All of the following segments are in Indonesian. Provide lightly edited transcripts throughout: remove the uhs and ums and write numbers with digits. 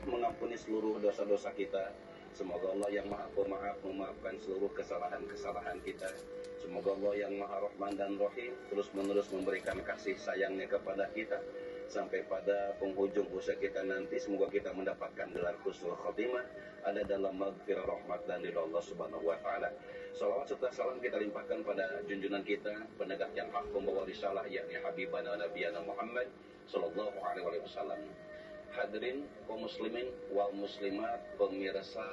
mengampuni seluruh dosa-dosa kita. Semoga Allah yang Maha Pemaaf memaafkan seluruh kesalahan-kesalahan kita. Semoga Allah yang Maha Rahman dan Rahim terus-menerus memberikan kasih sayangnya kepada kita sampai pada penghujung usia kita nanti. Semoga kita mendapatkan gelar husnul khotimah, ada dalam maghfirah, rahmat dan ridha Allah Subhanahu wa taala. Salawat serta salam kita limpahkan pada junjungan kita, penegak yang hak, pembawa risalah, yakni Habibana Nabiyana Muhammad sallallahu alaihi wasallam. Hadirin kaum muslimin wal muslimat, pemirsa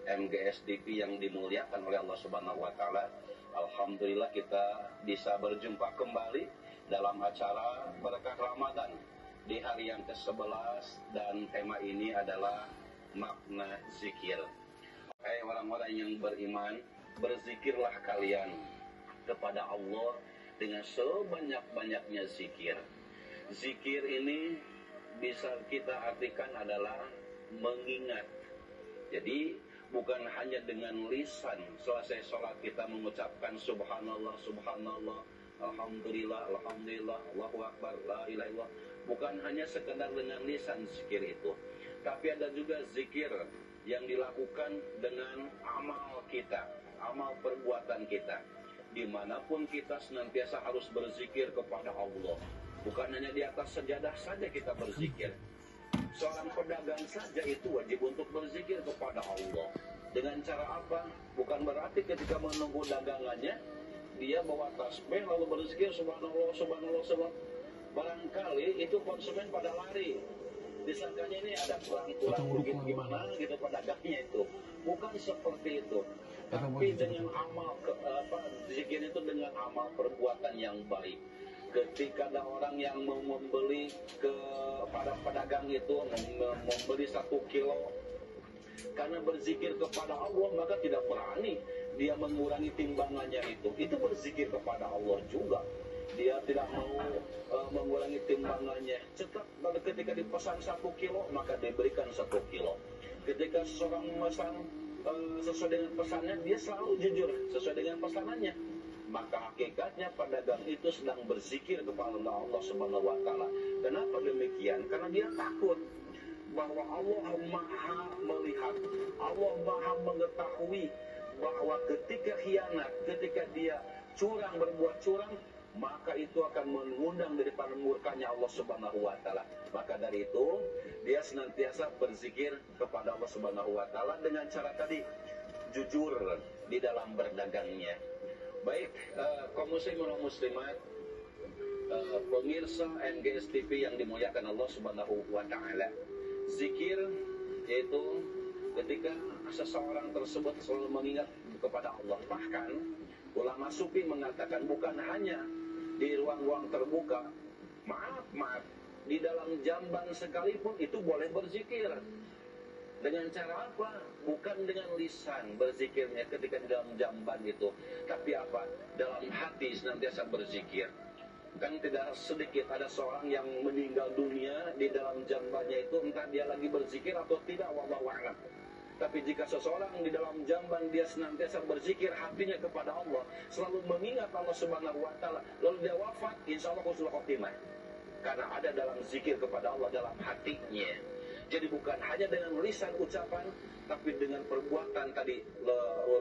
MGS TV yang dimuliakan oleh Allah Subhanahu wa taala. Alhamdulillah kita bisa berjumpa kembali dalam acara Berkah Ramadan di hari yang ke-11, dan tema ini adalah makna zikir. Hai orang-orang yang beriman, berzikirlah kalian kepada Allah dengan sebanyak-banyaknya zikir. Zikir ini bisa kita artikan adalah mengingat. Jadi bukan hanya dengan lisan selesai sholat kita mengucapkan subhanallah, subhanallah, alhamdulillah, alhamdulillah, Allahu akbar, la ilaha illallah. Bukan hanya sekedar dengan lisan zikir itu, tapi ada juga zikir yang dilakukan dengan amal kita, amal perbuatan kita. Dimanapun kita senantiasa harus berzikir kepada Allah. Bukan hanya di atas sejadah saja kita berzikir. Seorang pedagang saja itu wajib untuk berzikir kepada Allah. Dengan cara apa? Bukan berarti ketika menunggu dagangannya dia bawa tasbih lalu berzikir subhanallah, subhanallah, subhanallah. Barangkali itu konsumen pada lari. Disangkanya ini ada kurang-kurang begitu gimana gitu pedagangnya itu. Bukan seperti itu. Tapi dengan amal zikir itu dengan amal perbuatan yang baik. Ketika ada orang yang mau membeli kepada pedagang itu, membeli 1 kilo, karena berzikir kepada Allah maka tidak berani dia mengurangi timbangannya itu berzikir kepada Allah juga. Dia tidak mau mengurangi timbangannya. Ketika dipesan 1 kilo maka diberikan 1 kilo. Ketika seseorang memesan sesuai dengan pesannya, dia selalu jujur sesuai dengan pesanannya. Maka hakikatnya pedagang itu sedang berzikir kepada Allah Subhanahu wa taala. Kenapa demikian? Karena dia takut bahwa Allah Maha melihat, Allah Maha mengetahui bahwa ketika khianat, ketika dia curang, berbuat curang, maka itu akan mengundang daripada murkanya Allah Subhanahu wa taala. Maka dari itu dia senantiasa berzikir kepada Allah Subhanahu wa taala dengan cara tadi, jujur di dalam berdagangnya. Baik, kaum muslimin dan muslimat, pemirsa MGS TV yang dimuliakan Allah Subhanahu wa taala. Zikir yaitu ketika seseorang tersebut selalu mengingat kepada Allah. Bahkan ulama sufi mengatakan bukan hanya di ruang-ruang terbuka, maaf, di dalam jamban sekalipun itu boleh berzikir. Dengan cara apa? Bukan dengan lisan berzikirnya ketika di dalam jamban itu, tapi apa? Dalam hati senantiasa berzikir. Kan tidak sedikit ada seorang yang meninggal dunia di dalam jambannya itu, entah dia lagi berzikir atau tidak, wallahu a'lam. Tapi jika seseorang di dalam jamban dia senantiasa berzikir hatinya kepada Allah, selalu mengingat Allah Subhanahu wa taala, lalu dia wafat, insya Allah husnul khotimah. Karena ada dalam zikir kepada Allah dalam hatinya. Jadi bukan hanya dengan lisan ucapan, tapi dengan perbuatan tadi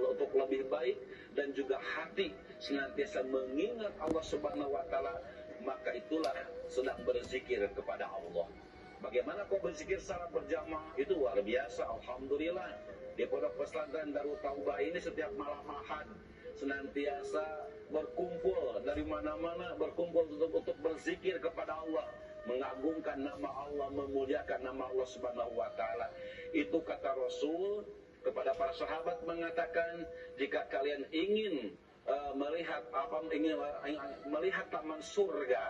untuk lebih baik, dan juga hati senantiasa mengingat Allah Subhanahu wa taala, maka itulah sedang berzikir kepada Allah. Bagaimana kau berzikir secara berjamaah? Itu luar biasa, alhamdulillah. Di Pondok Pesantren Darut Taubah ini setiap malam Ahad senantiasa berkumpul dari mana-mana, berkumpul untuk berzikir kepada Allah, mengagungkan nama Allah, memuliakan nama Allah Subhanahu wa taala. Itu kata Rasul kepada para sahabat mengatakan, jika kalian ingin melihat taman surga,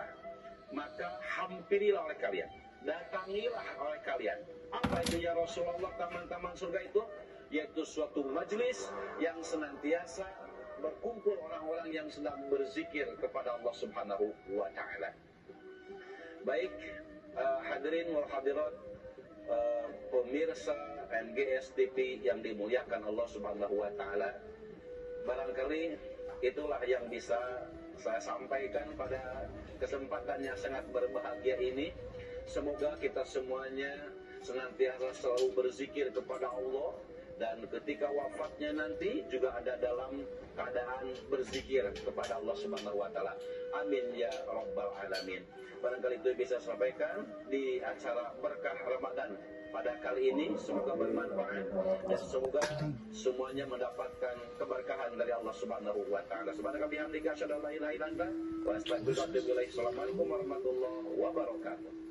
maka hampirilah oleh kalian, datangilah oleh kalian. Apa itu ya Rasulullah taman-taman surga itu? Yaitu suatu majelis yang senantiasa berkumpul orang-orang yang sedang berzikir kepada Allah Subhanahu wa taala. Baik, hadirin wal hadirat, pemirsa MGS TV yang dimuliakan Allah Subhanahu wa taala. Barangkali itulah yang bisa saya sampaikan pada kesempatan yang sangat berbahagia ini. Semoga kita semuanya senantiasa selalu berzikir kepada Allah, dan ketika wafatnya nanti juga ada dalam keadaan berzikir kepada Allah Subhanahu wa taala. Amin ya rabbal alamin. Barangkali itu bisa sampaikan di acara berkah Ramadan pada kali ini. Semoga bermanfaat dan semoga semuanya mendapatkan keberkahan dari Allah Subhanahu wa taala. Subhanaka bihamdika asyhadu an la ilaha illa anta wa astaghfiruka wa atubu ilaik. Assalamualaikum warahmatullahi wabarakatuh.